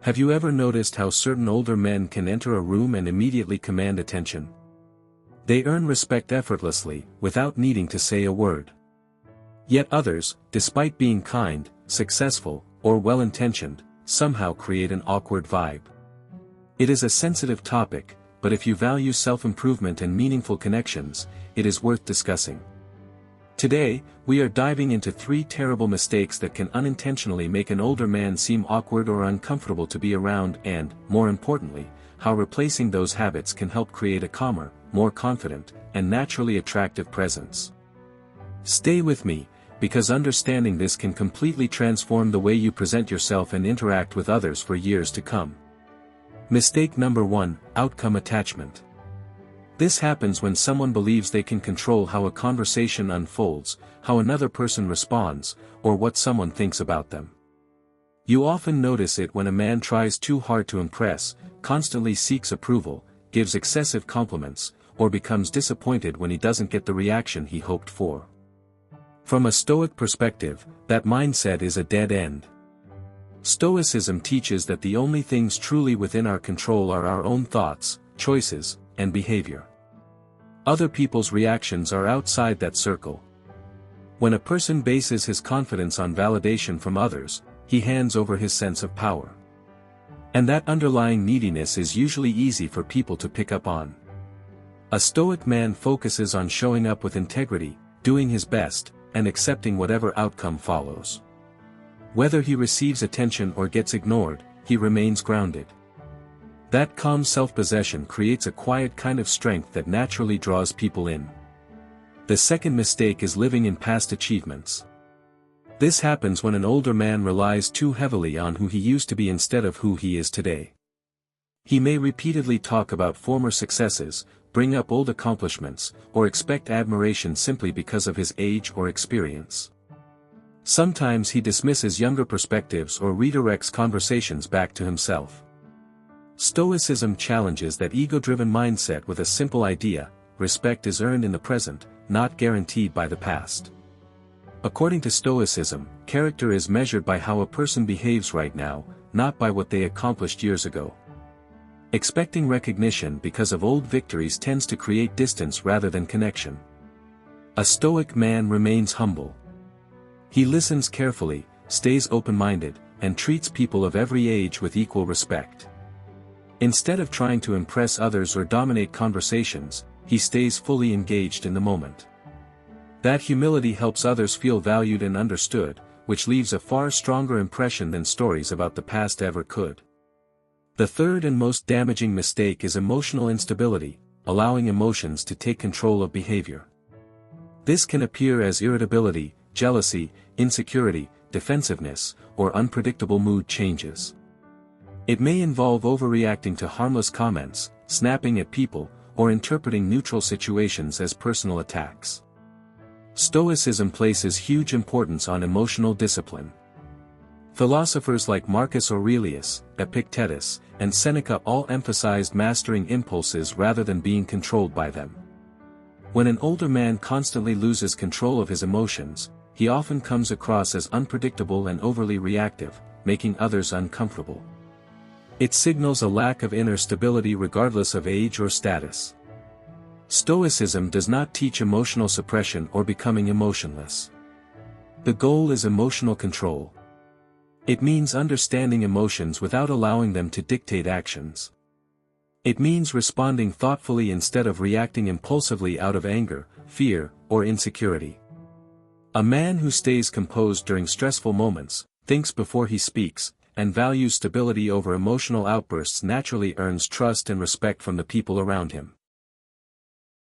Have you ever noticed how certain older men can enter a room and immediately command attention? They earn respect effortlessly, without needing to say a word. Yet others, despite being kind, successful, or well-intentioned, somehow create an awkward vibe. It is a sensitive topic, but if you value self-improvement and meaningful connections, it is worth discussing. Today, we are diving into 3 terrible mistakes that can unintentionally make an older man seem awkward or uncomfortable to be around and, more importantly, how replacing those habits can help create a calmer, more confident, and naturally attractive presence. Stay with me, because understanding this can completely transform the way you present yourself and interact with others for years to come. Mistake number 1, outcome attachment. This happens when someone believes they can control how a conversation unfolds, how another person responds, or what someone thinks about them. You often notice it when a man tries too hard to impress, constantly seeks approval, gives excessive compliments, or becomes disappointed when he doesn't get the reaction he hoped for. From a Stoic perspective, that mindset is a dead end. Stoicism teaches that the only things truly within our control are our own thoughts, choices, and behavior. Other people's reactions are outside that circle. When a person bases his confidence on validation from others, he hands over his sense of power. And that underlying neediness is usually easy for people to pick up on. A Stoic man focuses on showing up with integrity, doing his best, and accepting whatever outcome follows. Whether he receives attention or gets ignored, he remains grounded. That calm self-possession creates a quiet kind of strength that naturally draws people in. The second mistake is living in past achievements. This happens when an older man relies too heavily on who he used to be instead of who he is today. He may repeatedly talk about former successes, bring up old accomplishments, or expect admiration simply because of his age or experience. Sometimes he dismisses younger perspectives or redirects conversations back to himself. Stoicism challenges that ego-driven mindset with a simple idea: respect is earned in the present, not guaranteed by the past. According to Stoicism, character is measured by how a person behaves right now, not by what they accomplished years ago. Expecting recognition because of old victories tends to create distance rather than connection. A Stoic man remains humble. He listens carefully, stays open-minded, and treats people of every age with equal respect. Instead of trying to impress others or dominate conversations, he stays fully engaged in the moment. That humility helps others feel valued and understood, which leaves a far stronger impression than stories about the past ever could. The third and most damaging mistake is emotional instability, allowing emotions to take control of behavior. This can appear as irritability, jealousy, insecurity, defensiveness, or unpredictable mood changes. It may involve overreacting to harmless comments, snapping at people, or interpreting neutral situations as personal attacks. Stoicism places huge importance on emotional discipline. Philosophers like Marcus Aurelius, Epictetus, and Seneca all emphasized mastering impulses rather than being controlled by them. When an older man constantly loses control of his emotions, he often comes across as unpredictable and overly reactive, making others uncomfortable. It signals a lack of inner stability regardless of age or status. Stoicism does not teach emotional suppression or becoming emotionless. The goal is emotional control. It means understanding emotions without allowing them to dictate actions. It means responding thoughtfully instead of reacting impulsively out of anger, fear, or insecurity. A man who stays composed during stressful moments, thinks before he speaks, and values stability over emotional outbursts naturally earns trust and respect from the people around him.